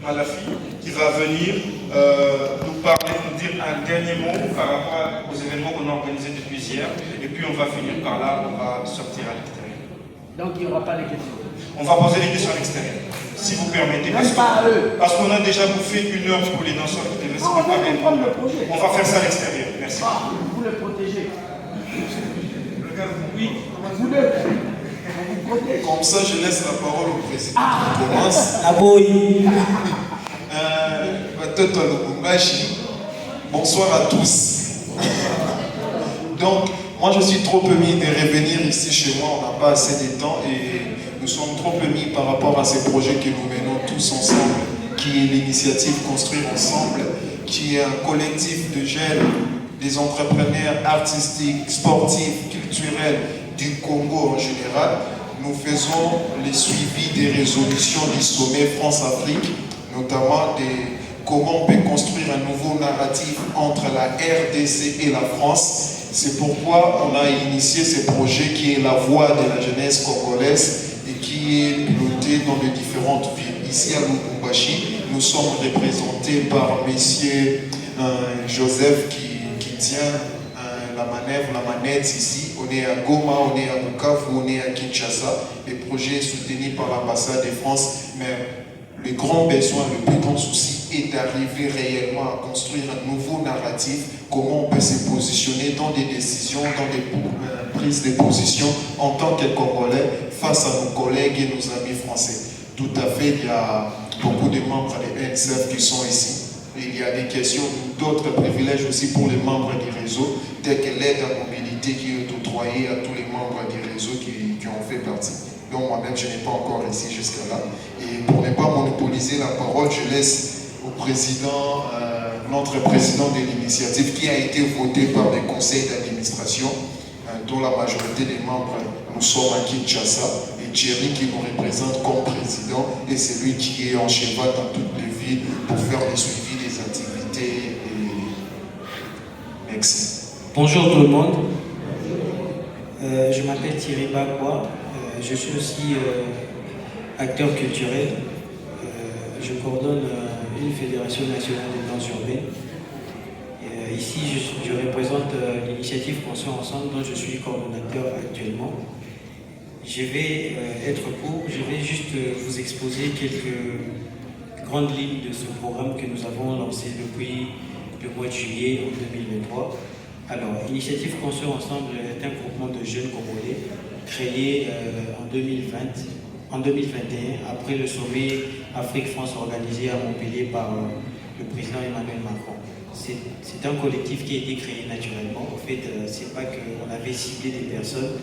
Malafi, qui va venir nous parler, nous dire un dernier mot par rapport aux événements qu'on a organisés depuis hier. Et puis on va finir par là, on va sortir à l'extérieur. Donc il n'y aura pas les questions. On va poser les questions à l'extérieur, si vous permettez. Parce qu'on a déjà bouffé 1 heure pour les danseurs qui devaient se préparer. On va faire ça à l'extérieur. Merci. Ah, vous le protégez. Oui. Vous protégez. Comme ça, je laisse la parole au président. On commence. Bonsoir à tous. Donc, moi je suis trop ému de revenir ici chez moi. On n'a pas assez de temps et nous sommes trop émus par rapport à ces projets que nous menons tous ensemble, qui est l'initiative Construire Ensemble, qui est un collectif de jeunes, des entrepreneurs artistiques, sportifs, culturels du Congo en général. Nous faisons le suivi des résolutions du sommet France-Afrique, notamment comment on peut construire un nouveau narratif entre la RDC et la France. C'est pourquoi on a initié ce projet qui est la voix de la jeunesse congolaise et qui est piloté dans les différentes villes. Ici à Lubumbashi, nous sommes représentés par Monsieur Joseph qui tient la manette ici. On est à Goma, on est à Bukavu, on est à Kinshasa. Le projet est soutenu par l'ambassade de France, mais le grand besoin, le plus grand souci est d'arriver réellement à construire un nouveau narratif, comment on peut se positionner dans des décisions, dans des prises de position en tant que Congolais face à nos collègues et nos amis français. Tout à fait, il y a beaucoup de membres des NSF qui sont ici. Il y a des questions, d'autres privilèges aussi pour les membres du réseau, tels que l'aide à mobilité qui est octroyée à tous les membres du réseau qui en fait partie. Donc moi-même, je n'ai pas encore ici jusqu'à là. Et pour ne pas monopoliser la parole, je laisse au président, notre président de l'initiative qui a été voté par le conseil d'administration, dont la majorité des membres, nous sommes à Kinshasa, et Thierry qui nous représente comme président, et c'est lui qui est en cheval dans toutes les villes pour faire le suivi des activités. Merci. Bonjour tout le monde. Je m'appelle Thierry Bakwa. Je suis aussi acteur culturel. Je coordonne une fédération nationale des danses urbaines. Ici, je représente l'initiative Construire Ensemble dont je suis coordonnateur actuellement. Je vais être court, je vais juste vous exposer quelques grandes lignes de ce programme que nous avons lancé depuis le mois de juillet en 2023. Alors, Initiative Construire Ensemble est un groupement de jeunes Congolais créé en 2021 après le sommet Afrique-France organisé à Montpellier par le président Emmanuel Macron. C'est un collectif qui a été créé naturellement. En fait, c'est pas qu'on avait ciblé des personnes,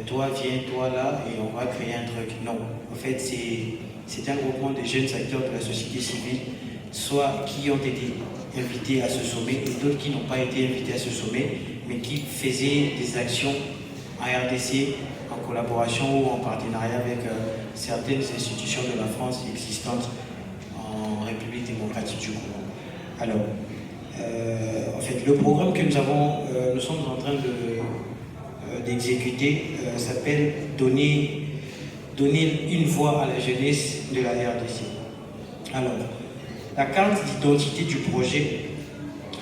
toi viens, toi là, et on va créer un truc. Non, en fait, c'est un groupement de jeunes acteurs de la société civile, soit qui ont été invités à ce sommet et d'autres qui n'ont pas été invités à ce sommet, mais qui faisaient des actions en RDC en collaboration ou en partenariat avec certaines institutions de la France existantes en République démocratique du Congo. Alors, en fait, le programme que nous sommes en train d'exécuter s'appelle donner une voix à la jeunesse de la RDC. Alors, la carte d'identité du projet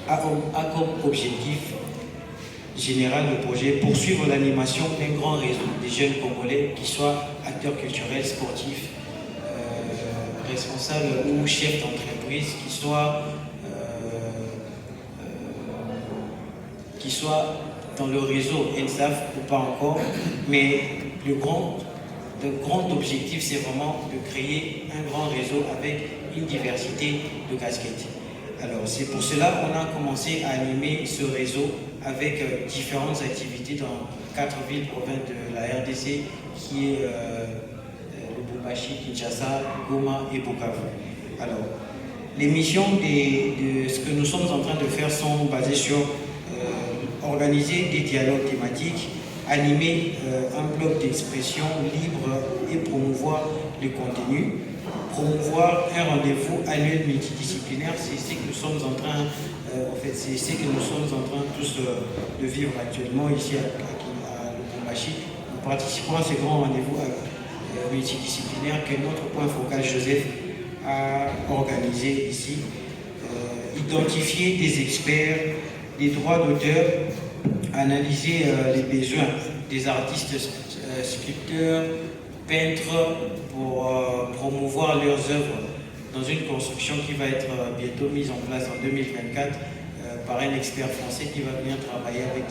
a comme objectif général le projet poursuivre l'animation d'un grand réseau des jeunes Congolais qui soient acteurs culturels, sportifs, responsables ou chefs d'entreprise, qui soient dans le réseau ENSAF ou pas encore, mais le grand objectif c'est vraiment de créer un grand réseau avec une diversité de casquettes. Alors c'est pour cela qu'on a commencé à animer ce réseau avec différentes activités dans 4 villes provinces de la RDC qui est Lubumbashi, Kinshasa, Goma et Bukavu. Alors les missions de ce que nous sommes en train de faire sont basées sur organiser des dialogues thématiques, animer un bloc d'expression libre et promouvoir le contenu, promouvoir un rendez-vous annuel multidisciplinaire. C'est ce que nous sommes en train, c'est ce que nous sommes en train tous de vivre actuellement ici à Lubumbashi. Nous participons à ce grand rendez-vous multidisciplinaire que notre point focal Joseph à organiser ici. Identifier des experts des droits d'auteur, analyser les besoins des artistes, sculpteurs, peintres pour promouvoir leurs œuvres dans une construction qui va être bientôt mise en place en 2024 par un expert français qui va venir travailler avec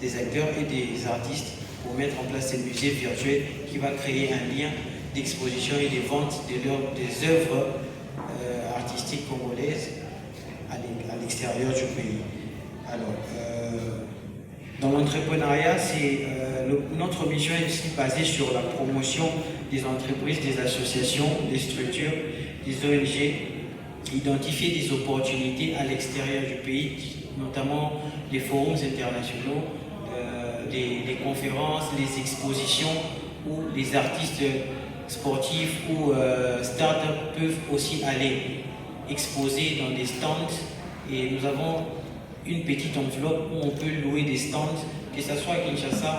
des acteurs et des artistes pour mettre en place ces musées virtuels qui va créer un lien d'exposition et de vente des œuvres artistiques congolaises à l'extérieur du pays. Alors, dans l'entrepreneuriat, notre mission est aussi basée sur la promotion des entreprises, des associations, des structures, des ONG, identifier des opportunités à l'extérieur du pays, notamment les forums internationaux, les conférences, les expositions où les artistes sportifs ou start-up peuvent aussi aller exposer dans des stands. Et nous avons une petite enveloppe où on peut louer des stands, que ce soit à Kinshasa,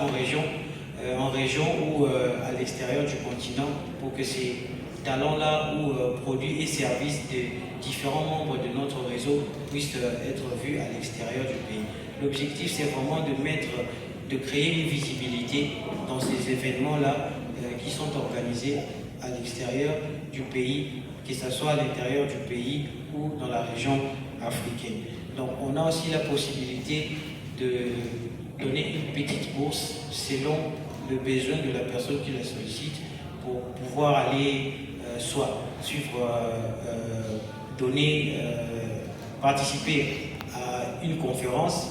en région ou à l'extérieur du continent, pour que ces talents-là ou produits et services de différents membres de notre réseau puissent être vus à l'extérieur du pays. L'objectif, c'est vraiment de créer une visibilité dans ces événements-là qui sont organisés à l'extérieur du pays, que ce soit à l'intérieur du pays ou dans la région africaine. Donc on a aussi la possibilité de donner une petite bourse selon le besoin de la personne qui la sollicite pour pouvoir aller soit suivre, participer à une conférence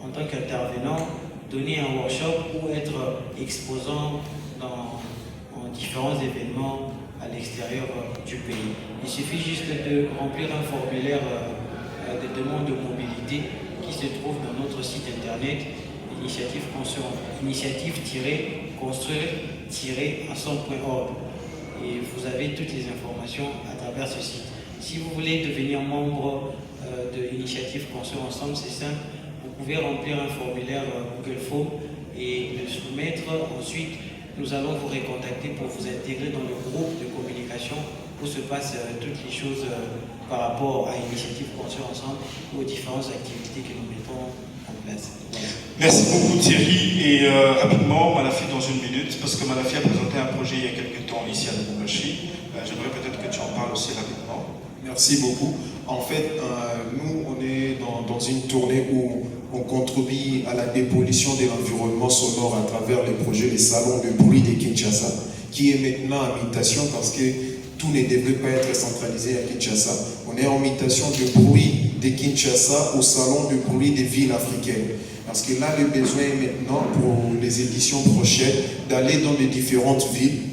en tant qu'intervenant, donner un workshop ou être exposant en différents événements à l'extérieur du pays. Il suffit juste de remplir un formulaire de demande de mobilité qui se trouve dans notre site internet initiative-construire-ensemble.org et vous avez toutes les informations à travers ce site. Si vous voulez devenir membre de l'initiative Construire Ensemble, c'est simple, vous pouvez remplir un formulaire Google Form et le soumettre. Ensuite, nous allons vous recontacter pour vous intégrer dans le groupe de communication où se passent toutes les choses par rapport à l'initiative Construire Ensemble ou aux différentes activités que nous mettons en place. Voilà. Merci beaucoup Thierry et rapidement Malafi dans une minute parce que Malafi a présenté un projet il y a quelques temps ici à Lubumbashi. J'aimerais peut-être que tu en parles aussi rapidement. Merci beaucoup. En fait, nous, on est dans une tournée où on contribue à la dépollution de l'environnement sonore à travers les projets, les salons de bruit de Kinshasa, qui est maintenant en mutation parce que tout ne devrait pas être centralisé à Kinshasa. On est en mutation de bruit de Kinshasa au salon de bruit des villes africaines. Parce que là, le besoin est maintenant pour les éditions prochaines d'aller dans les différentes villes,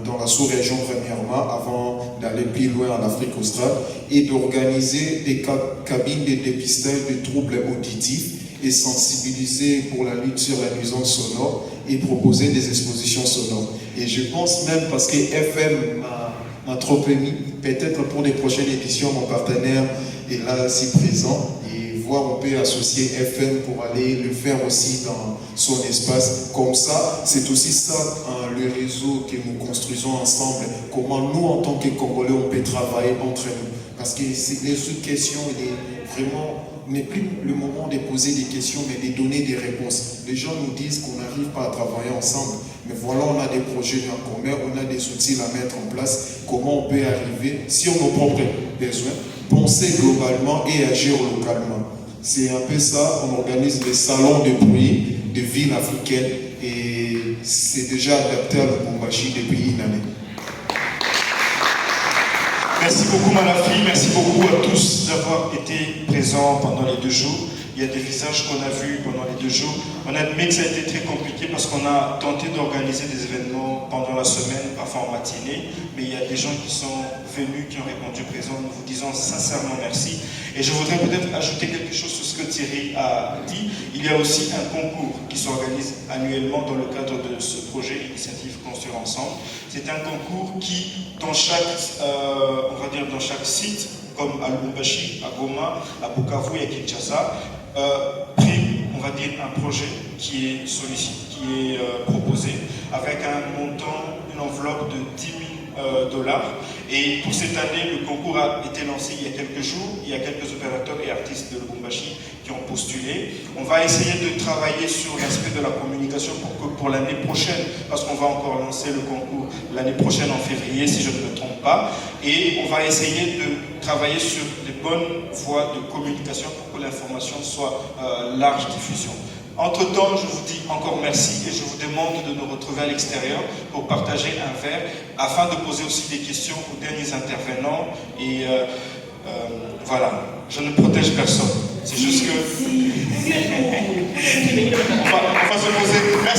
dans la sous-région premièrement, avant d'aller plus loin en Afrique australe, et d'organiser des cabines de dépistage de troubles auditifs et sensibiliser pour la lutte sur la nuisance sonore et proposer des expositions sonores. Et je pense même, parce que FM m'a trop permis, peut-être pour les prochaines éditions, mon partenaire est là, si présent, et voir on peut associer FM pour aller le faire aussi dans son espace. Comme ça, c'est aussi ça le réseau que nous construisons ensemble. Comment nous, en tant que Congolais, on peut travailler entre nous. Parce que les autres questions, il est vraiment, n'est plus le moment de poser des questions, mais de donner des réponses. Les gens nous disent qu'on n'arrive pas à travailler ensemble. Mais voilà, on a des projets en commun, on a des outils à mettre en place. Comment on peut arriver, sur nos propres besoins, penser globalement et agir localement. C'est un peu ça, on organise des salons de bruit de villes africaines et c'est déjà adapté à Lubumbashi depuis une année. Merci beaucoup Malafi, merci beaucoup à tous d'avoir été présents pendant les 2 jours. Il y a des visages qu'on a vus pendant les 2 jours. On admet que ça a été très compliqué parce qu'on a tenté d'organiser des événements pendant la semaine, parfois en matinée, mais il y a des gens qui sont venus, qui ont répondu présent. Nous vous disons sincèrement merci. Et je voudrais peut-être ajouter quelque chose sur ce que Thierry a dit. Il y a aussi un concours qui s'organise annuellement dans le cadre de ce projet Initiative Construire Ensemble. C'est un concours qui, dans chaque site, comme à Lubumbashi, à Goma, à Bukavu et à Kinshasa, prime, on va dire, un projet qui est sollicité, qui est proposé, avec un montant, une enveloppe de 10 000 Et pour cette année, le concours a été lancé il y a quelques jours. Il y a quelques opérateurs et artistes de Lubumbashi qui ont postulé. On va essayer de travailler sur l'aspect de la communication pour l'année prochaine, parce qu'on va encore lancer le concours l'année prochaine en février, si je ne me trompe pas. Et on va essayer de travailler sur les bonnes voies de communication pour que l'information soit large diffusion. Entre-temps, je vous dis encore merci et je vous demande de nous retrouver à l'extérieur pour partager un verre afin de poser aussi des questions aux derniers intervenants. Et voilà, je ne protège personne. C'est juste que... on va se poser... Merci.